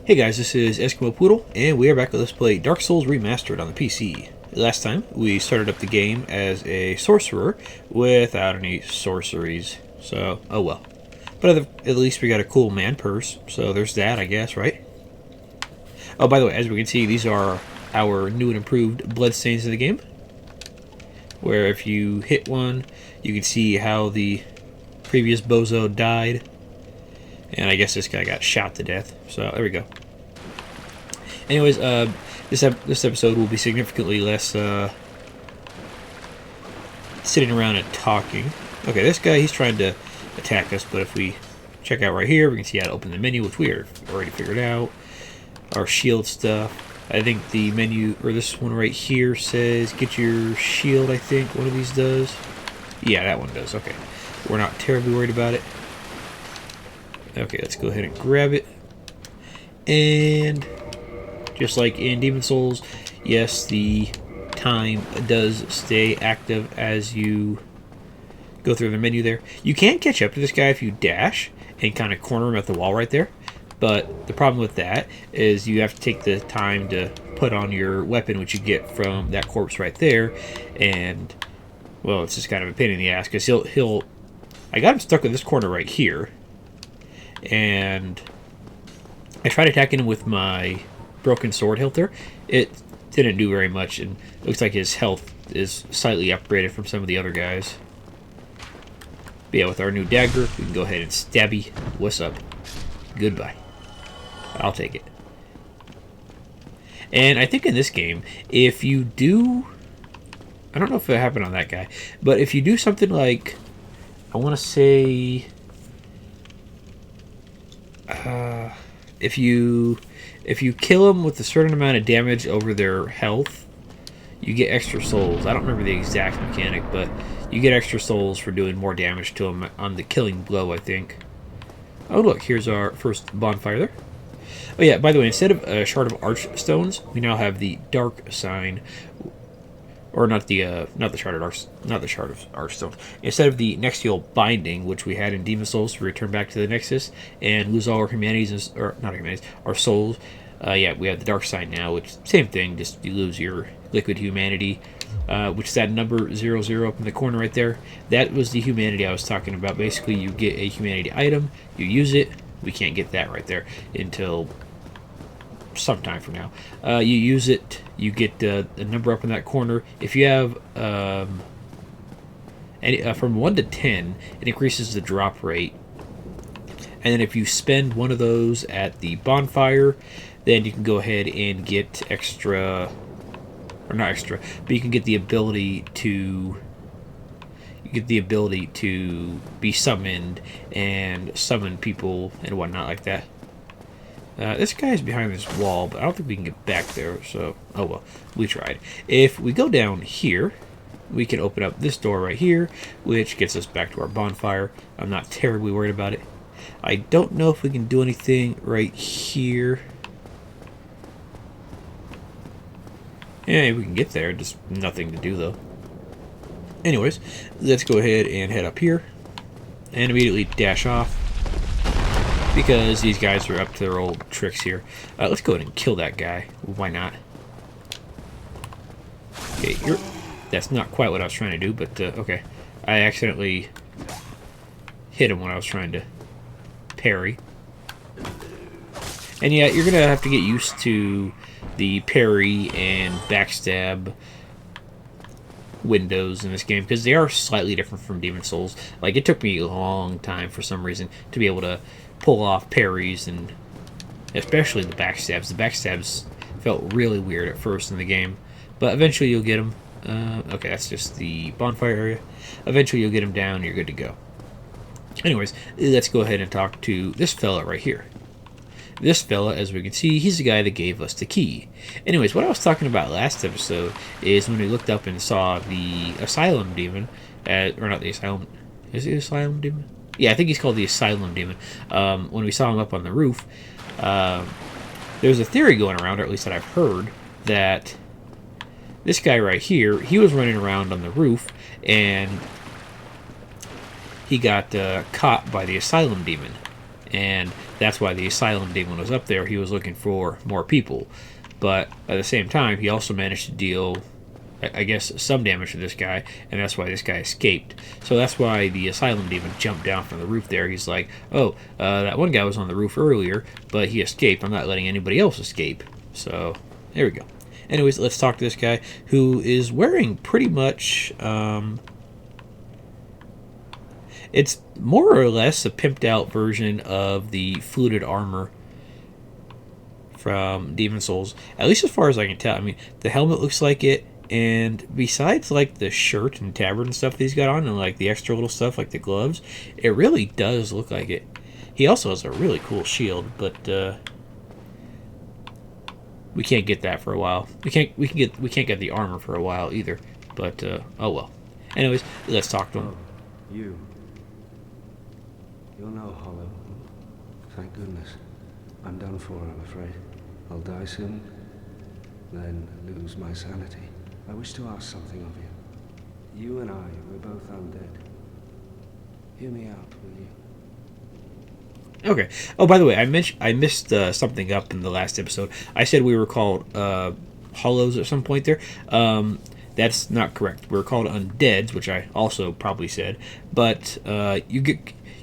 Hey guys, this is Eskimo Poodle, and we are back with Let's Play Dark Souls Remastered on the PC. Last time, we started up the game as a sorcerer without any sorceries, so, oh well. But at least we got a cool man purse, so there's that, I guess, right? Oh, by the way, as we can see, these are our new and improved bloodstains in the game, where if you hit one, you can see how the previous bozo died. And I guess this guy got shot to death. So there we go. Anyways, this episode will be significantly less sitting around and talking. Okay, this guy, he's trying to attack us, but if we check out right here, we can see how to open the menu, which we already figured out. Our shield stuff. I think the menu, or this one right here, says get your shield, I think one of these does. Yeah, that one does. Okay. We're not terribly worried about it. Okay, let's go ahead and grab it. And just like in Demon Souls, yes, the time does stay active as you go through the menu there. You can catch up to this guy if you dash and kind of corner him at the wall right there. But the problem with that is you have to take the time to put on your weapon, which you get from that corpse right there. And, well, it's just kind of a pain in the ass because he'll... I got him stuck in this corner right here. And I tried attacking him with my broken sword hilter. It didn't do very much, and it looks like his health is slightly upgraded from some of the other guys. But yeah, with our new dagger, we can go ahead and stabby. What's up? Goodbye. I'll take it. And I think in this game, if you do... I don't know if it happened on that guy, but if you do something like... I want to say... if you kill them with a certain amount of damage over their health, you get extra souls. I don't remember the exact mechanic, but you get extra souls for doing more damage to them on the killing blow, I think. Oh, look, here's our first bonfire there. Oh yeah, by the way, instead of a shard of archstones, we now have the dark sign. Or not the shard of archstones. Instead of the Nexial binding, which we had in Demon Souls to return back to the Nexus and lose all our humanities, or not humanities, our souls. Yeah, we have the dark sign now, which same thing, just you lose your liquid humanity, which is that number 00 up in the corner right there. That was the humanity I was talking about. Basically, you get a humanity item, you use it. We can't get that right there until sometime from now. You use it, you get the number up in that corner. If you have from 1 to 10, it increases the drop rate. And then if you spend one of those at the bonfire, then you can go ahead and get extra, or not extra, but you can get the ability to be summoned and summon people and whatnot like that. This guy is behind this wall, but I don't think we can get back there, so, oh well, we tried. If we go down here, we can open up this door right here, which gets us back to our bonfire. I'm not terribly worried about it. I don't know if we can do anything right here. Yeah, we can get there, just nothing to do though. Anyways, let's go ahead and head up here, and immediately dash off. Because these guys are up to their old tricks here. Let's go ahead and kill that guy. Why not? Okay, that's not quite what I was trying to do, but okay. I accidentally hit him when I was trying to parry. And yeah, you're going to have to get used to the parry and backstab windows in this game, because they are slightly different from Demon Souls. Like, it took me a long time for some reason to be able to pull off parries, and especially the backstabs. The backstabs felt really weird at first in the game, but eventually you'll get them. Okay, that's just the bonfire area. Eventually you'll get them down and you're good to go. Anyways, let's go ahead and talk to this fella right here. This fella, as we can see, he's the guy that gave us the key. Anyways, what I was talking about last episode is when we looked up and saw the Asylum Demon, or not the Asylum, is it Asylum Demon? Yeah, I think he's called the Asylum Demon. When we saw him up on the roof, there's a theory going around, or at least that I've heard, that this guy right here, he was running around on the roof, and he got caught by the Asylum Demon. and that's why the Asylum Demon was up there. He was looking for more people, but at the same time, he also managed to deal, I guess, some damage to this guy, and that's why this guy escaped. So that's why the Asylum Demon jumped down from the roof there. He's like, oh, that one guy was on the roof earlier, but he escaped. I'm not letting anybody else escape. So there we go. Anyways, let's talk to this guy who is wearing pretty much... it's more or less a pimped out version of the fluted armor from Demon Souls. At least as far as I can tell. I mean, the helmet looks like it, and besides like the shirt and tabard and stuff that he's got on, and like the extra little stuff like the gloves, it really does look like it. He also has a really cool shield, but we can't get that for a while. We can't get the armor for a while either. But oh well. Anyways, let's talk to him. Oh, you're no hollow. Thank goodness. I'm done for, I'm afraid. I'll die soon, then lose my sanity. I wish to ask something of you. You and I, we're both undead. Hear me out, will you? Okay. Oh, by the way, I missed something up in the last episode. I said we were called hollows at some point there. That's not correct. We're called undeads, which I also probably said. But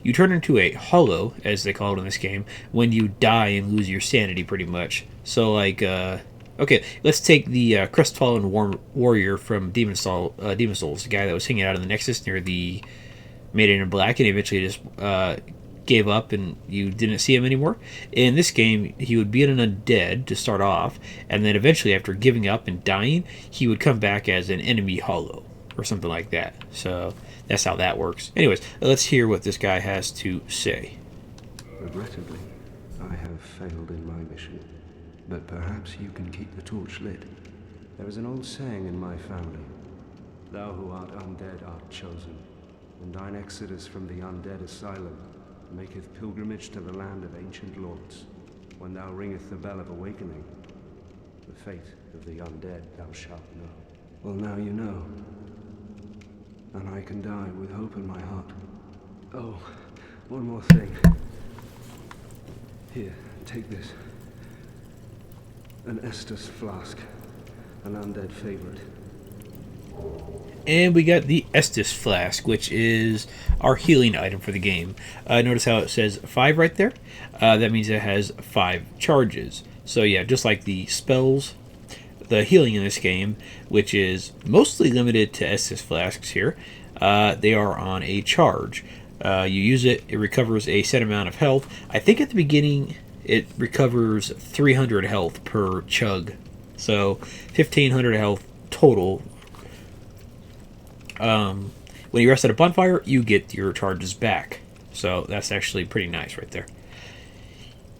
you turn into a hollow, as they call it in this game, when you die and lose your sanity, pretty much. So, like, okay, let's take the crestfallen warrior from Demon Souls, the guy that was hanging out in the Nexus near the Maiden in Black, and eventually just gave up and you didn't see him anymore. In this game, he would be an undead to start off, and then eventually, after giving up and dying, he would come back as an enemy hollow, or something like that. So that's how that works. Anyways, let's hear what this guy has to say. Regrettably, I have failed in my mission, but perhaps you can keep the torch lit. There is an old saying in my family: thou who art undead art chosen, and thine exodus from the undead asylum maketh pilgrimage to the land of ancient lords. When thou ringeth the bell of awakening, the fate of the undead thou shalt know. Well, now you know, and I can die with hope in my heart. Oh, one more thing. Here, take this. An Estus flask, an undead favorite. And we got the Estus Flask, which is our healing item for the game. Notice how it says 5 right there? That means it has 5 charges. So yeah, just like the spells, the healing in this game, which is mostly limited to Estus Flasks here, they are on a charge. You use it, it recovers a set amount of health. I think at the beginning it recovers 300 health per chug. So 1500 health total. When you rest at a bonfire, you get your charges back. So that's actually pretty nice right there.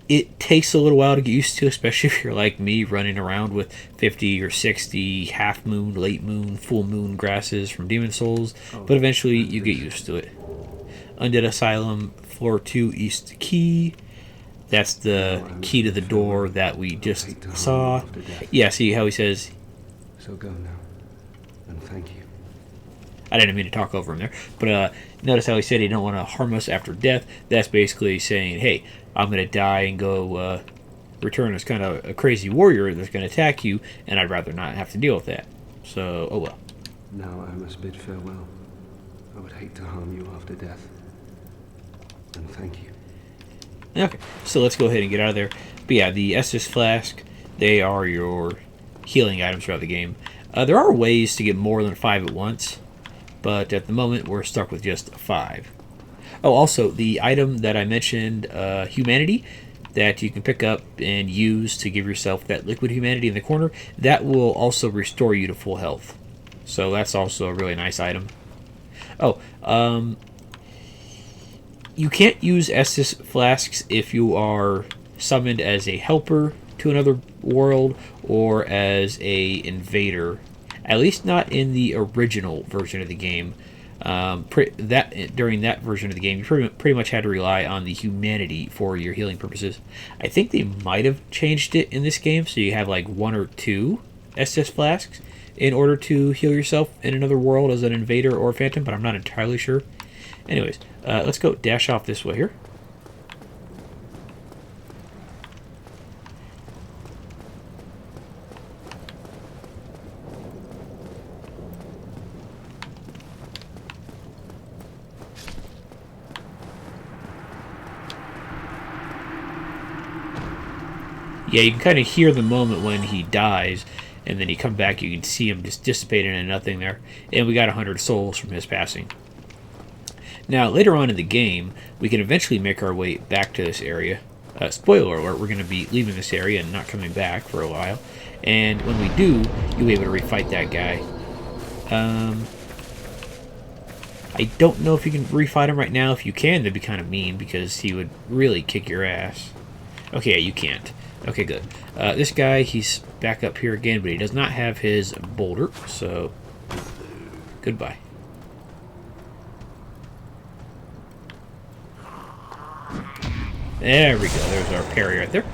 It takes a little while to get used to, especially if you're like me, running around with 50 or 60 half moon, late moon, full moon grasses from Demon Souls, but eventually you get used to it. Undead Asylum, floor 2, East Key. That's the key to the door that we just saw. Yeah, see how he says... So go now, and thank you. I didn't mean to talk over him there, but notice how he said he don't want to harm us after death. That's basically saying, hey, I'm going to die and go return as kind of a crazy warrior that's going to attack you, and I'd rather not have to deal with that. So, oh well. Now I must bid farewell. I would hate to harm you after death. And thank you. Okay, so let's go ahead and get out of there. But yeah, the Estus Flask, they are your healing items throughout the game. There are ways to get more than 5 at once, but at the moment we're stuck with just 5. Oh, also, the item that I mentioned, Humanity, that you can pick up and use to give yourself that liquid humanity in the corner, that will also restore you to full health. So that's also a really nice item. Oh, you can't use Estus Flasks if you are summoned as a helper to another world or as a invader. At least not in the original version of the game. During that version of the game, you pretty much had to rely on the humanity for your healing purposes. I think they might have changed it in this game, so you have like 1 or 2 Estus Flasks in order to heal yourself in another world as an invader or a phantom, but I'm not entirely sure. Anyways, let's go dash off this way here. Yeah, you can kind of hear the moment when he dies, and then you come back, you can see him just dissipating into nothing there. And we got 100 souls from his passing. Now, later on in the game, we can eventually make our way back to this area. Spoiler alert, we're going to be leaving this area and not coming back for a while. And when we do, you'll be able to refight that guy. I don't know if you can refight him right now. If you can, that'd be kind of mean, because he would really kick your ass. Okay, you can't. Okay, good. This guy, he's back up here again, but he does not have his boulder, so goodbye. There we go. There's our parry right there.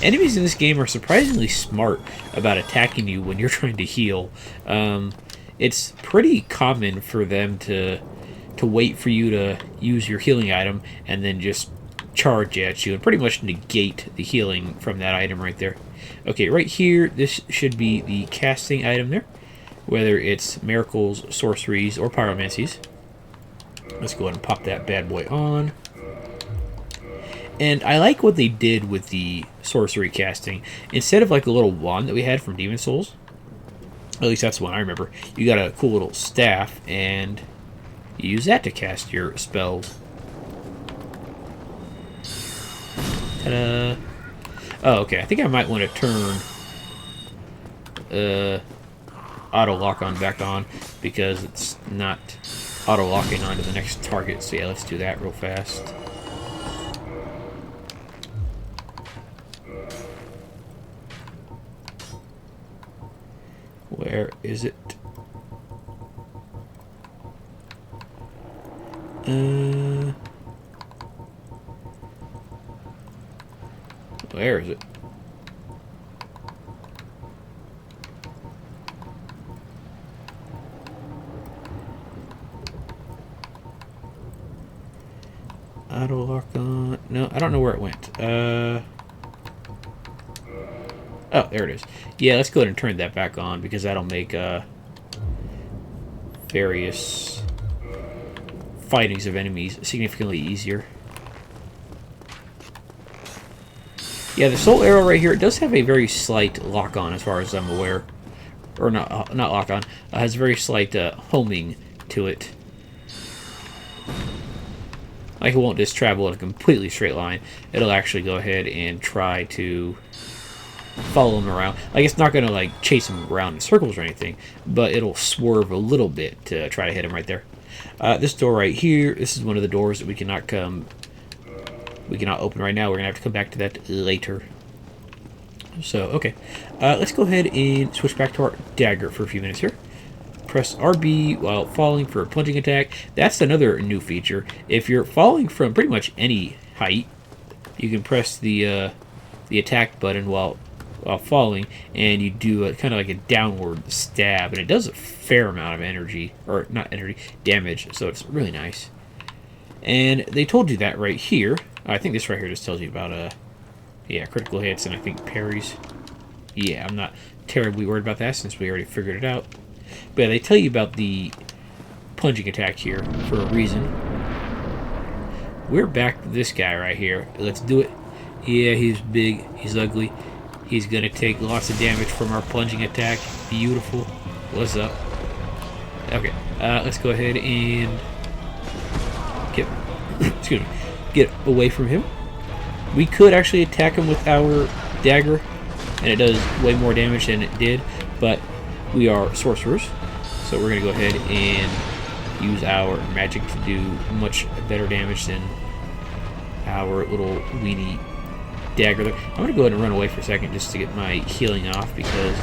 Enemies in this game are surprisingly smart about attacking you when you're trying to heal. It's pretty common for them to wait for you to use your healing item and then just charge at you and pretty much negate the healing from that item right there. Okay, right here, this should be the casting item there, whether it's miracles, sorceries, or pyromancies. Let's go ahead and pop that bad boy on. And I like what they did with the sorcery casting. Instead of like the little wand that we had from Demon Souls, at least that's the one I remember, you got a cool little staff, and you use that to cast your spells. Ta-da! Oh, okay. I think I might want to turn auto lock on back on, because it's not auto locking onto the next target. So yeah, let's do that real fast. Where is it? Where is it? Auto lock on. No, I don't know where it went. Oh, there it is. Yeah, let's go ahead and turn that back on, because that'll make various fightings of enemies significantly easier. Yeah, the soul arrow right here, it does have a very slight lock-on as far as I'm aware. Or not lock-on. It has very slight homing to it. Like, it won't just travel in a completely straight line. It'll actually go ahead and try to follow him around. Like, it's not going to, like, chase him around in circles or anything, but it'll swerve a little bit to try to hit him right there. This door right here, this is one of the doors that we cannot open right now. We're going to have to come back to that later. So, okay. Let's go ahead and switch back to our dagger for a few minutes here. Press RB while falling for a plunging attack. That's another new feature. If you're falling from pretty much any height, you can press the attack button while falling, and you do a kind of like a downward stab, and it does a fair amount of energy, or not energy, damage, so it's really nice. And they told you that right here. I think this right here just tells you about yeah, critical hits and I think parries. Yeah, I'm not terribly worried about that since we already figured it out. But yeah, they tell you about the plunging attack here for a reason. We're back to this guy right here. Let's do it. Yeah, he's big, he's ugly. He's gonna take lots of damage from our plunging attack. Beautiful. What's up? Okay, let's go ahead and get away from him. We could actually attack him with our dagger, and it does way more damage than it did, but we are sorcerers, so we're gonna go ahead and use our magic to do much better damage than our little weenie dagger there. I'm gonna go ahead and run away for a second just to get my healing off, because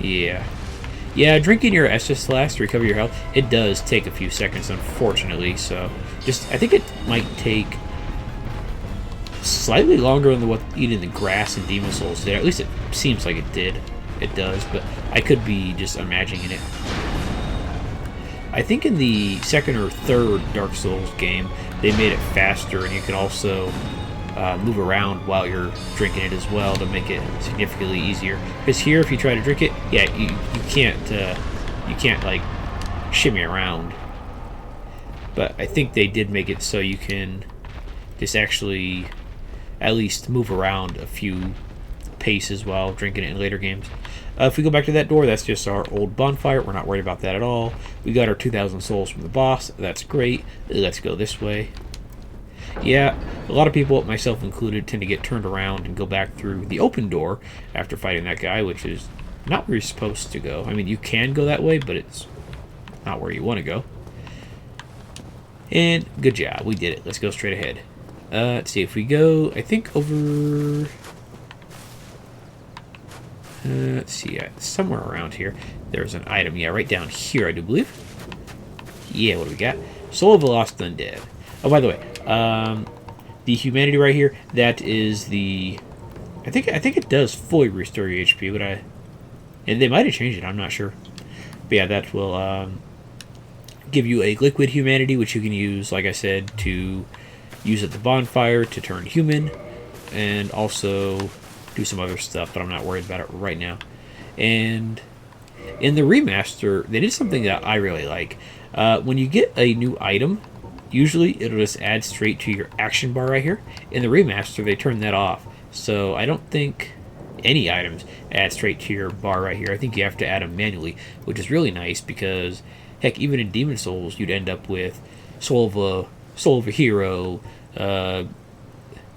yeah, drinking your Estus Flask to recover your health, it does take a few seconds, unfortunately. So I think it might take slightly longer than what eating the grass and Demon Souls did. At least it seems like it did. It does, but I could be just imagining it. I think in the second or third Dark Souls game, they made it faster, and you can also move around while you're drinking it as well to make it significantly easier. Because here, if you try to drink it, yeah, you can't like shimmy around. But I think they did make it so you can just actually at least move around a few paces while drinking it in later games. If we go back to that door, that's just our old bonfire. We're not worried about that at all. We got our 2,000 souls from the boss. That's great. Let's go this way. Yeah, a lot of people, myself included, tend to get turned around and go back through the open door after fighting that guy, which is not where you're supposed to go. I mean, you can go that way, but it's not where you want to go. And good job, we did it. Let's go straight ahead. Let's see if we go, I think over... let's see, somewhere around here. There's an item, yeah, right down here, I do believe. Yeah, what do we got? Soul of a Lost Undead. Oh, by the way, the humanity right here, that is the... I think it does fully restore your HP, but and they might have changed it, I'm not sure. But yeah, that will give you a liquid humanity, which you can use, like I said, to use at the bonfire to turn human, and also do some other stuff, but I'm not worried about it right now. And in the remaster, they did something that I really like. When you get a new item, usually it'll just add straight to your action bar right here. In the remaster, they turned that off. So I don't think any items add straight to your bar right here. I think you have to add them manually, which is really nice because, heck, even in Demon Souls, you'd end up with Soul of a Hero,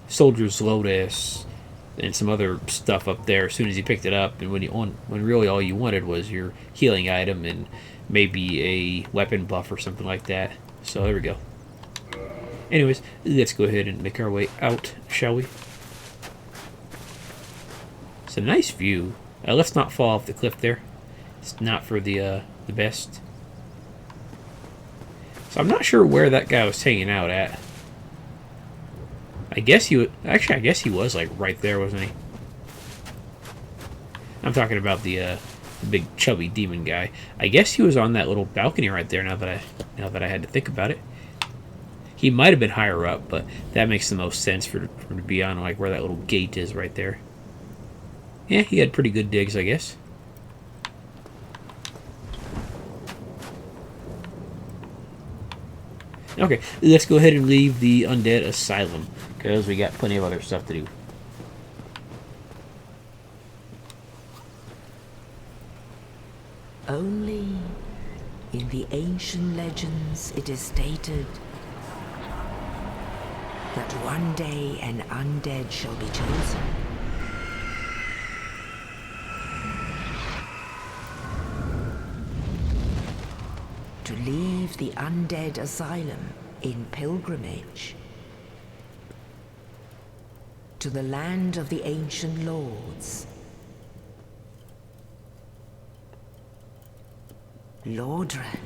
Soldier's Lotus, and some other stuff up there as soon as you picked it up, and when really all you wanted was your healing item and maybe a weapon buff or something like that. So there we go. Anyways, let's go ahead and make our way out, shall we? It's a nice view. Let's not fall off the cliff there. It's not for the best. So I'm not sure where that guy was hanging out at. I guess he was like right there, wasn't he? I'm talking about the big chubby demon guy. I guess he was on that little balcony right there. Now that I had to think about it, he might have been higher up, but that makes the most sense for him to be on like where that little gate is right there. Yeah, he had pretty good digs, I guess. Okay, let's go ahead and leave the Undead Asylum, because we got plenty of other stuff to do. Only in the ancient legends it is stated that one day an undead shall be chosen. To leave the undead asylum in pilgrimage to the land of the ancient lords. Lordran.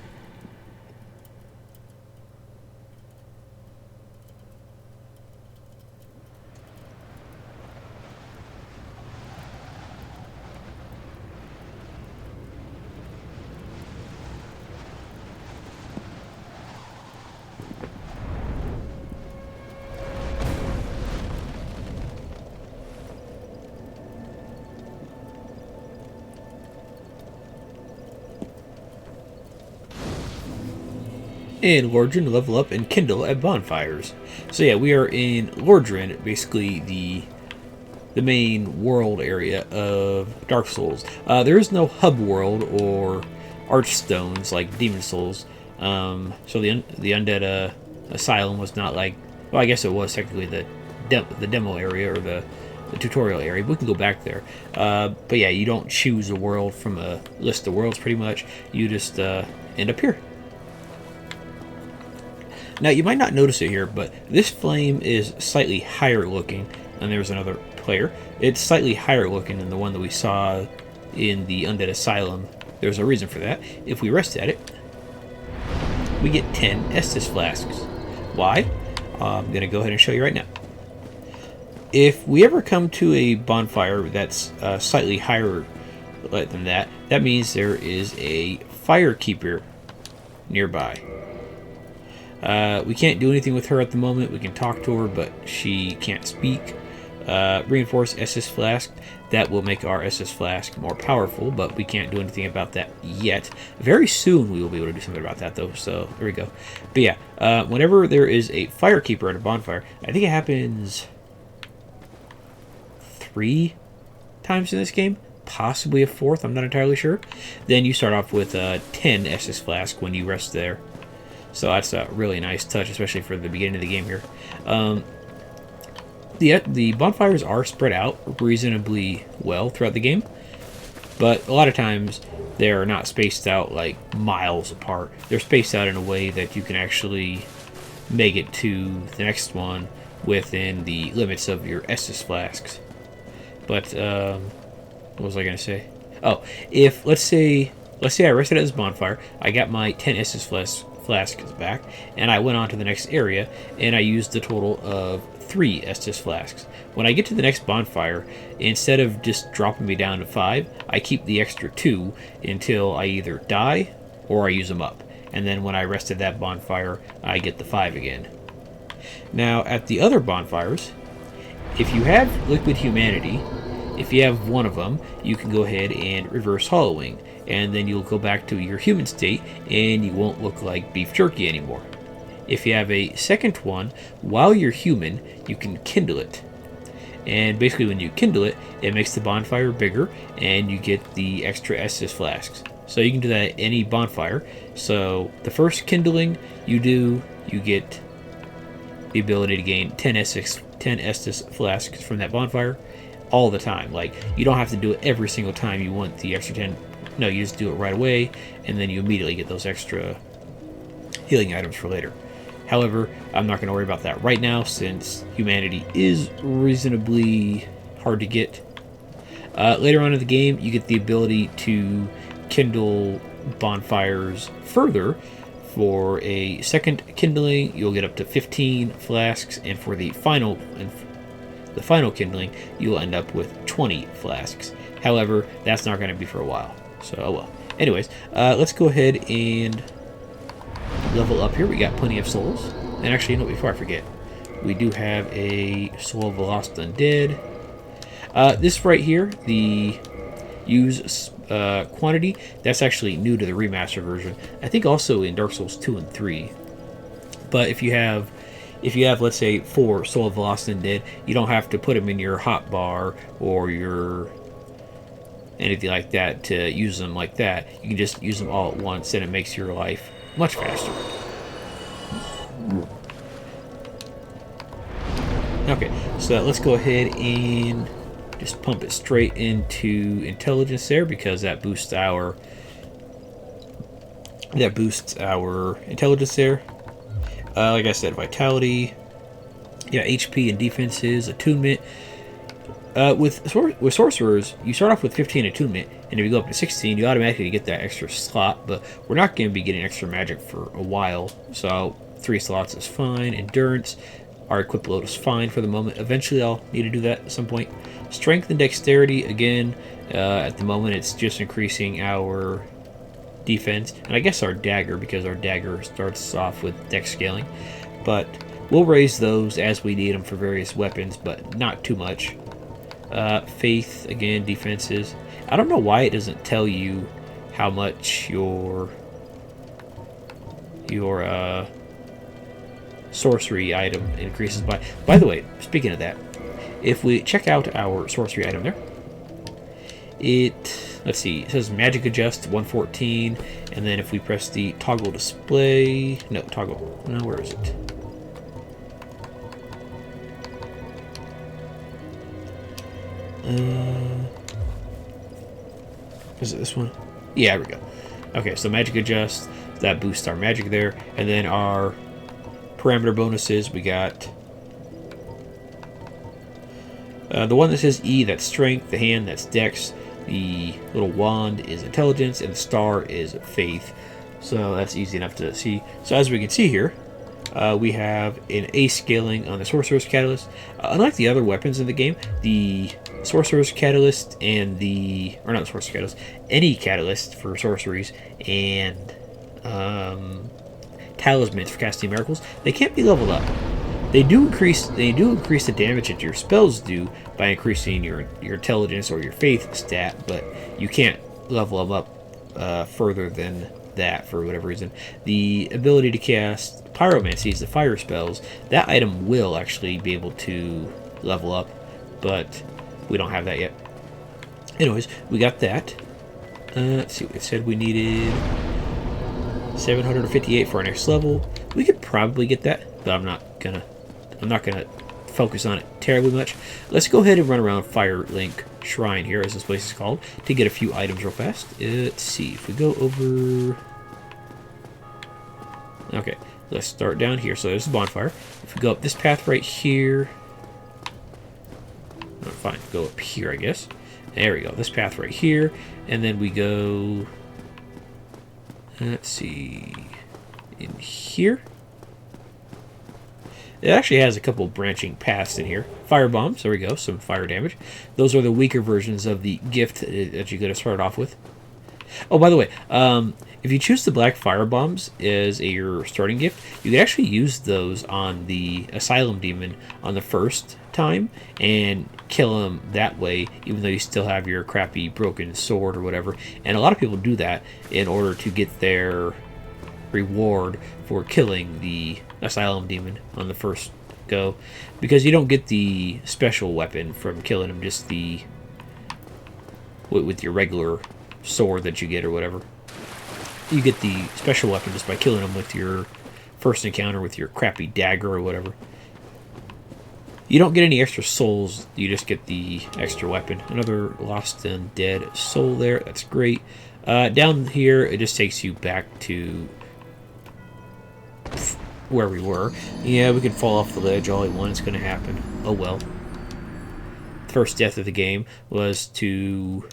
And Lordran, level up and kindle at bonfires. So yeah, we are in Lordran, basically the main world area of Dark Souls. There is no hub world or archstones like Demon Souls. So the Undead Asylum was not like, well, I guess it was technically the demo area or the tutorial area. But we can go back there. But yeah, you don't choose a world from a list of worlds pretty much. You just end up here. Now, you might not notice it here, but this flame is slightly higher looking, and there's another player. It's slightly higher looking than the one that we saw in the Undead Asylum. There's a reason for that. If we rest at it, we get 10 Estus flasks. Why? I'm going to go ahead and show you right now. If we ever come to a bonfire that's slightly higher than that, that means there is a firekeeper nearby. We can't do anything with her at the moment. We can talk to her, but she can't speak. Reinforced SS Flask. That will make our SS Flask more powerful, but we can't do anything about that yet. Very soon we will be able to do something about that, though, so there we go. But yeah, whenever there is a firekeeper at a bonfire, I think it happens 3 times in this game, possibly a 4th, I'm not entirely sure. Then you start off with 10 Estus Flask when you rest there. So that's a really nice touch, especially for the beginning of the game here. The bonfires are spread out reasonably well throughout the game, but a lot of times they're not spaced out like miles apart. They're spaced out in a way that you can actually make it to the next one within the limits of your Estus Flasks. But what was I gonna say? Oh, if let's say I rested at this bonfire, I got my 10 Estus flasks back, and I went on to the next area, and I used the total of 3 Estus Flasks. When I get to the next bonfire, instead of just dropping me down to 5, I keep the extra 2 until I either die or I use them up. And then when I rest at that bonfire, I get the 5 again. Now, at the other bonfires, if you have Liquid Humanity, if you have one of them, you can go ahead and reverse hollowing, and then you'll go back to your human state, and you won't look like beef jerky anymore. If you have a second one, while you're human, you can kindle it. And basically when you kindle it, it makes the bonfire bigger, and you get the extra Estus Flasks. So you can do that at any bonfire. So the first kindling you do, you get the ability to gain 10 Estus Flasks from that bonfire all the time. Like, you don't have to do it every single time you want the extra 10. No, you just do it right away, and then you immediately get those extra healing items for later. However, I'm not going to worry about that right now, since humanity is reasonably hard to get. Later on in the game, you get the ability to kindle bonfires further. For a second kindling, you'll get up to 15 flasks, and for the final kindling, you'll end up with 20 flasks. However, that's not going to be for a while. So, oh well. Anyways, let's go ahead and level up here. We got plenty of souls. And actually, you know, before I forget, we do have a Soul of the Lost Undead. This right here, the use quantity, that's actually new to the remaster version. I think also in Dark Souls 2 and 3. But if you have, let's say, 4 Soul of the Lost Undead, you don't have to put them in your hotbar or your anything like that to use them like that. You can just use them all at once, and it makes your life much faster. Okay, so let's go ahead and just pump it straight into intelligence there, because that boosts our intelligence there. Like I said, vitality, yeah, HP and defenses, attunement. With sorcerers, you start off with 15 attunement, and if you go up to 16, you automatically get that extra slot. But we're not going to be getting extra magic for a while, so 3 slots is fine. Endurance, our equip load is fine for the moment. Eventually, I'll need to do that at some point. Strength and dexterity, again, at the moment, it's just increasing our defense, and I guess our dagger, because our dagger starts off with dex scaling. But we'll raise those as we need them for various weapons, but not too much. Faith, again, defenses. I don't know why it doesn't tell you how much your sorcery item increases by. By the way, speaking of that, if we check out our sorcery item there, let's see, it says magic adjust 114, and then if we press the toggle display, no, where is it? Is it this one? Yeah, there we go. Okay, so magic adjust, that boosts our magic there, and then our parameter bonuses, we got the one that says E, that's strength, the hand, that's dex, the little wand is intelligence, and the star is faith. So that's easy enough to see. So as we can see here, we have an A scaling on the Sorcerer's Catalyst. Unlike the other weapons in the game, the Sorcerer's Catalyst and not the Sorcerer's Catalyst, any Catalyst for sorceries and talismans for casting miracles, they can't be leveled up. They do increase the damage that your spells do by increasing your intelligence or your faith stat, but you can't level them up further than that for whatever reason. The ability to cast pyromancies, the fire spells, that item will actually be able to level up, but we don't have that yet. Anyways, we got that. Let's see, it said we needed 758 for our next level. We could probably get that, but I'm not gonna focus on it terribly much. Let's go ahead and run around Firelink Shrine here, as this place is called, to get a few items real fast. Let's see, if we go over... Okay, let's start down here. So there's the bonfire. If we go up this path right here... Oh, fine, go up here, I guess. There we go, this path right here. And then we go... Let's see... in here? It actually has a couple branching paths in here. Fire bombs, there we go, some fire damage. Those are the weaker versions of the gift that you got to start off with. Oh, by the way, if you choose the black fire bombs as your starting gift, you can actually use those on the Asylum Demon on the first time and kill him that way, even though you still have your crappy broken sword or whatever. And a lot of people do that in order to get their reward for killing the Asylum Demon on the first go, because you don't get the special weapon from killing him, just the with your regular sword that you get or whatever. You get the special weapon just by killing him with your first encounter with your crappy dagger or whatever. You don't get any extra souls, you just get the extra weapon. Another lost and dead soul there, that's great. Down here, it just takes you back to where we were. Yeah, we could fall off the ledge all we want, it's going to happen. Oh well. First death of the game was to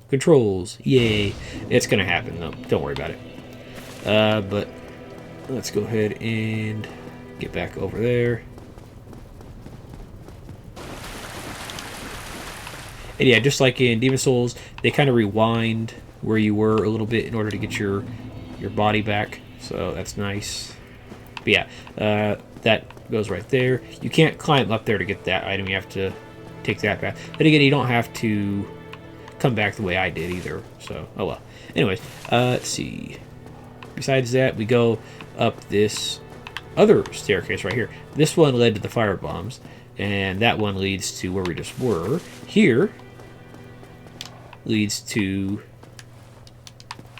controls. Yay. It's going to happen though, don't worry about it. But let's go ahead and get back over there. And yeah, just like in Demon Souls, they kind of rewind where you were a little bit in order to get your body back. So that's nice. But yeah, that goes right there. You can't climb up there to get that item. You have to take that path. But again, you don't have to come back the way I did either. So, oh well. Anyways, let's see. Besides that, we go up this other staircase right here. This one led to the fire bombs, and that one leads to where we just were. Here leads to,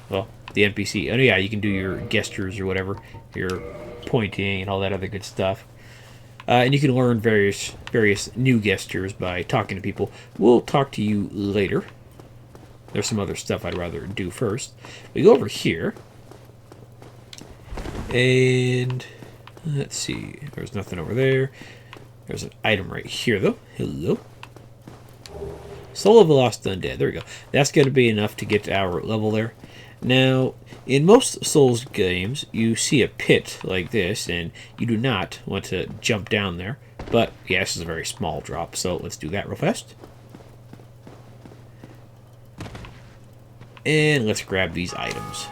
well, the NPC. Oh yeah, you can do your gestures or whatever, your pointing and all that other good stuff. And you can learn various new gestures by talking to people. We'll talk to you later. There's some other stuff I'd rather do first. We go over here, and let's see. There's nothing over there. There's an item right here, though. Hello. Soul of the Lost Undead. There we go. That's going to be enough to get to our level there. Now, in most Souls games, you see a pit like this, and you do not want to jump down there. But, yeah, this is a very small drop, so let's do that real fast. And let's grab these items.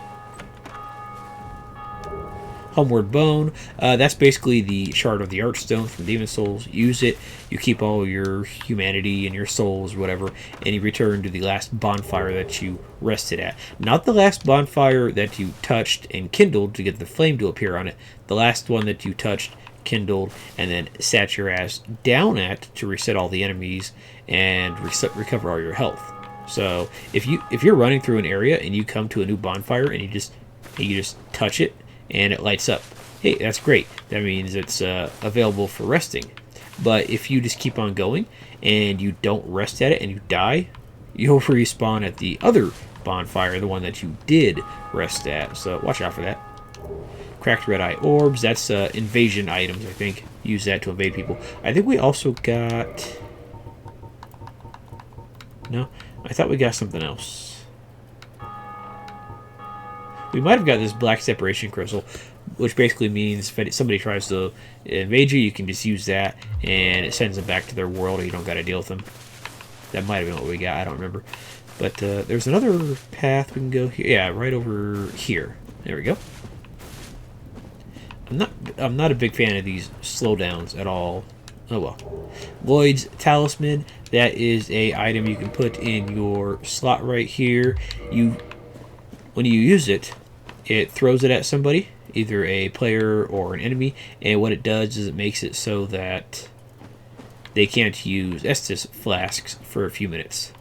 Homeward Bone. That's basically the shard of the Archstone from Demon Souls. Use it, you keep all your humanity and your souls, whatever, and you return to the last bonfire that you rested at. Not the last bonfire that you touched and kindled to get the flame to appear on it. The last one that you touched, kindled, and then sat your ass down at to reset all the enemies and recover all your health. So if you're running through an area and you come to a new bonfire and you just touch it, and it lights up. Hey, that's great. That means it's available for resting. But if you just keep on going and you don't rest at it and you die, you'll respawn at the other bonfire, the one that you did rest at. So watch out for that. Cracked red eye orbs. That's invasion items, I think. Use that to invade people. I think we also got... No? I thought we got something else. We might have got this black separation crystal, which basically means if somebody tries to invade you, you can just use that, and it sends them back to their world, and you don't got to deal with them. That might have been what we got. I don't remember. But there's another path we can go here. Yeah, right over here. There we go. I'm not a big fan of these slowdowns at all. Oh well. Lloyd's Talisman. That is a item you can put in your slot right here. When you use it, it throws it at somebody, either a player or an enemy, and what it does is it makes it so that they can't use Estus flasks for a few minutes.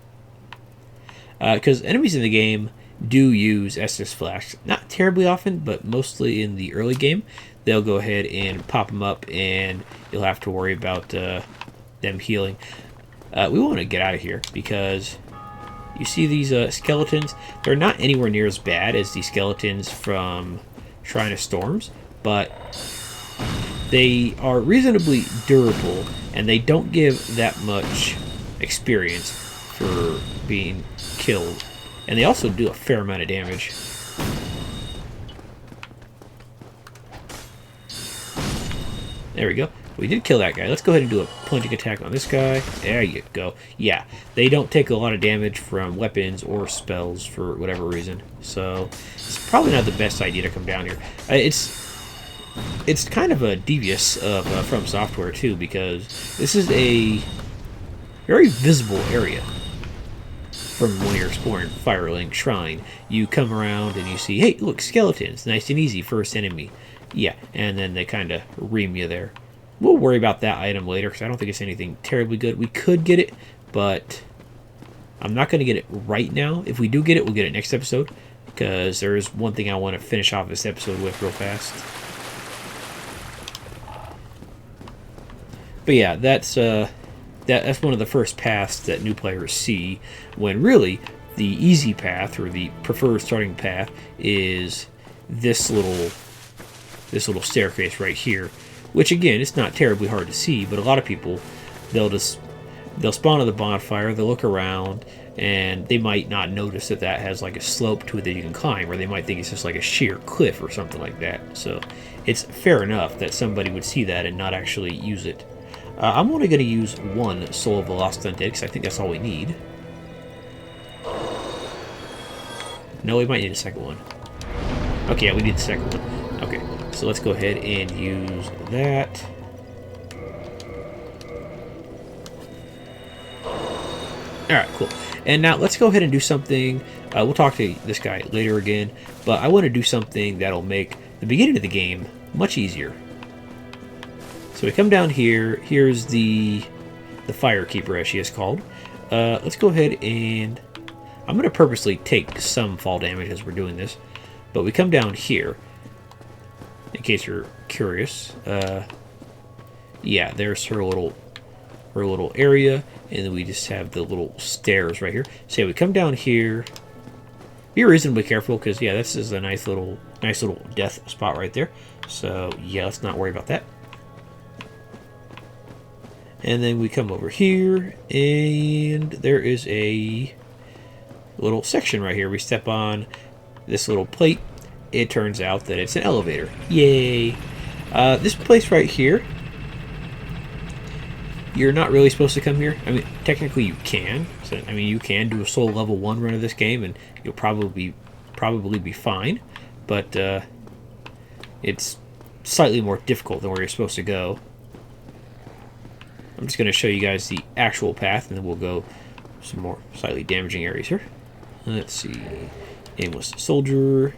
Because enemies in the game do use Estus flasks. Not terribly often, but mostly in the early game. They'll go ahead and pop them up, and you'll have to worry about them healing. We want to get out of here, because you see these skeletons? They're not anywhere near as bad as the skeletons from Shrine of Storms, but they are reasonably durable, and they don't give that much experience for being killed. And they also do a fair amount of damage. There we go. We did kill that guy. Let's go ahead and do a plunging attack on this guy. There you go. Yeah, they don't take a lot of damage from weapons or spells for whatever reason. So it's probably not the best idea to come down here. It's kind of a devious of From Software too, because this is a very visible area. From when you're exploring Firelink Shrine, you come around and you see, hey, look, skeletons, nice and easy, first enemy. Yeah, and then they kind of ream you there. We'll worry about that item later, because I don't think it's anything terribly good. We could get it, but I'm not going to get it right now. If we do get it, we'll get it next episode, because there is one thing I want to finish off this episode with real fast. But yeah, that's one of the first paths that new players see, when really the easy path, or the preferred starting path, is this little staircase right here, which again, it's not terribly hard to see, but a lot of people, they'll spawn at the bonfire, they'll look around, and they might not notice that that has like a slope to it that you can climb, or they might think it's just like a sheer cliff or something like that. So it's fair enough that somebody would see that and not actually use it. I'm only going to use one Soul of the Lost Undead, because I think that's all we need. No, we might need a second one. Okay, yeah, we need the second one. Okay, so let's go ahead and use that. Alright, cool. And now let's go ahead and do something. We'll talk to this guy later again, but I want to do something that'll make the beginning of the game much easier. So we come down here. Here's the Firekeeper, as she is called. Let's go ahead and I'm going to purposely take some fall damage as we're doing this. But we come down here, in case you're curious. Yeah, there's her little area, and then we just have the little stairs right here. So yeah, we come down here. Be reasonably careful, because yeah, this is a nice little death spot right there. So yeah, let's not worry about that. And then we come over here, and there is a little section right here. We step on this little plate. It turns out that it's an elevator. Yay! This place right here, you're not really supposed to come here. I mean, technically you can. So, I mean, you can do a Soul Level 1 run of this game, and you'll probably be fine. But it's slightly more difficult than where you're supposed to go. I'm just going to show you guys the actual path, and then we'll go some more slightly damaging areas here. Let's see. Aimless Soldier.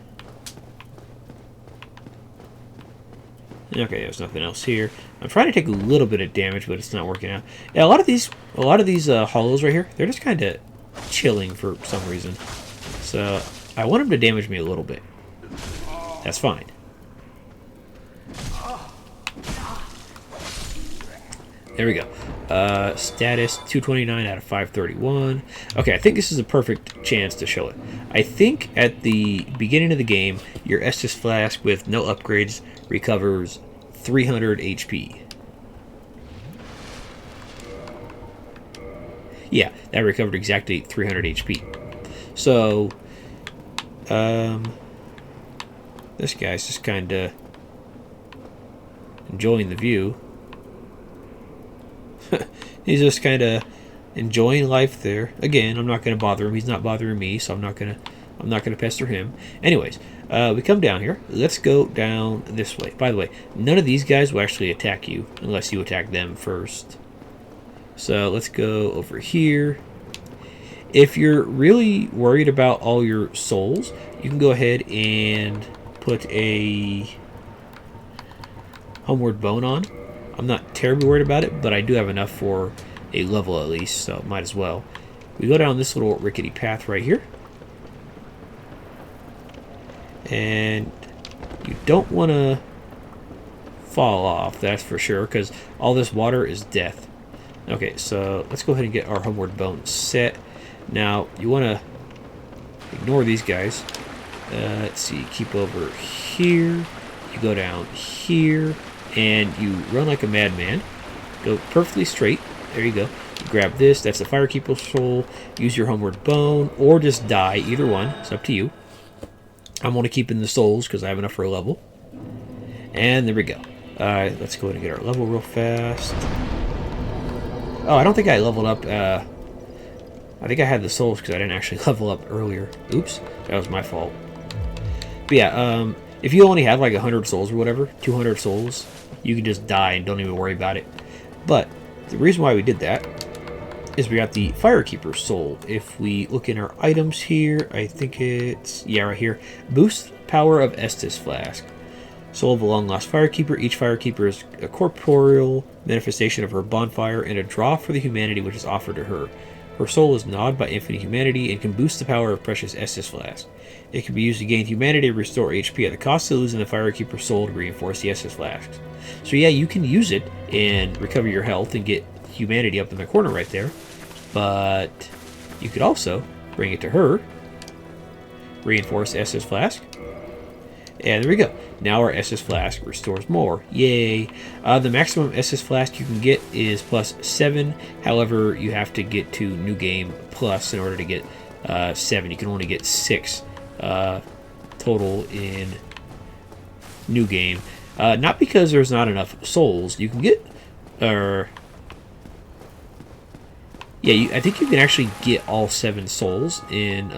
Okay, there's nothing else here. I'm trying to take a little bit of damage, but it's not working out. Yeah, a lot of these hollows right here, they're just kind of chilling for some reason. So I want them to damage me a little bit. That's fine. There we go. Status 229 out of 531. Okay, I think this is a perfect chance to show it. I think at the beginning of the game, your Estus Flask with no upgrades recovers 300 HP. Yeah, that recovered exactly 300 HP. So, this guy's just kind of enjoying the view. He's just kind of enjoying life there. Again, I'm not going to bother him. He's not bothering me, so I'm not going to pester him. Anyways, we come down here. Let's go down this way. By the way, none of these guys will actually attack you unless you attack them first. So let's go over here. If you're really worried about all your souls, you can go ahead and put a Homeward Bone on. I'm not terribly worried about it, but I do have enough for a level at least, so might as well. We go down this little rickety path right here. And you don't want to fall off, that's for sure, because all this water is death. Okay, so let's go ahead and get our homeward bone set. Now, you want to ignore these guys. Let's see, keep over here. You go down here, and you run like a madman. Go perfectly straight. There you go. You grab this. That's the Firekeeper soul. Use your homeward bone, or just die. Either one. It's up to you. I'm going to keep in the souls because I have enough for a level. And there we go. Let's go ahead and get our level real fast. Oh, I don't think I leveled up. I think I had the souls because I didn't actually level up earlier. Oops, that was my fault. But yeah, if you only have like 100 souls or whatever, 200 souls, you can just die and don't even worry about it. But the reason why we did that is we got the Firekeeper soul. If we look in our items here, I think it's, yeah, right here. Boost power of Estus Flask. Soul of a long-lost Firekeeper. Each Firekeeper is a corporeal manifestation of her bonfire and a draw for the humanity which is offered to her. Her soul is gnawed by infinite humanity and can boost the power of precious Estus Flask. It can be used to gain humanity and restore HP at the cost of losing the Firekeeper soul to reinforce the Estus Flasks. So yeah, you can use it and recover your health and get humanity up in the corner right there. But you could also bring it to her, reinforce Estus Flask, and there we go. Now our Estus Flask restores more. Yay! The maximum Estus Flask you can get is +7. However, you have to get to New Game Plus in order to get 7. You can only get 6 total in New Game. Not because there's not enough souls. You can get... I think you can actually get all 7 souls in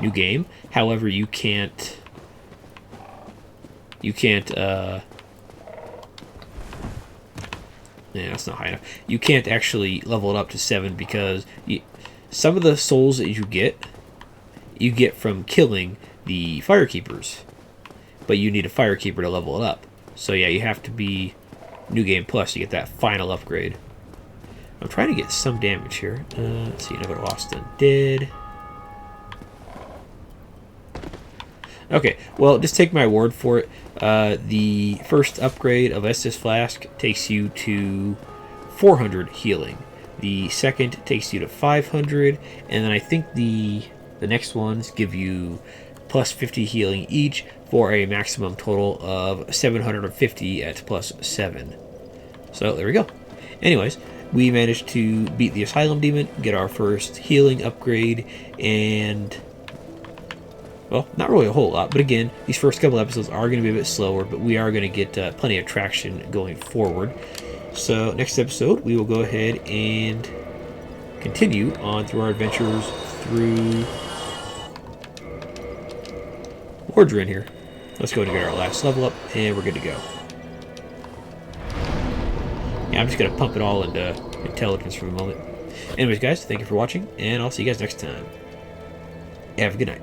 New Game. However, you can't... yeah, that's not high enough. You can't actually level it up to 7 because some of the souls that you get from killing the Firekeepers. But you need a Firekeeper to level it up. So yeah, you have to be New Game Plus to get that final upgrade. I'm trying to get some damage here. Let's see, another Lost Undead. Okay, well, just take my word for it. The first upgrade of Estus Flask takes you to 400 healing. The second takes you to 500, and then I think the next ones give you +50 healing each for a maximum total of 750 at +7. So there we go. Anyways, we managed to beat the Asylum Demon, get our first healing upgrade, and... well, not really a whole lot, but again, these first couple episodes are going to be a bit slower, but we are going to get plenty of traction going forward. So next episode, we will go ahead and continue on through our adventures through Wardrin here. Let's go ahead and get our last level up, and we're good to go. Yeah, I'm just going to pump it all into intelligence for the moment. Anyways, guys, thank you for watching, and I'll see you guys next time. Have a good night.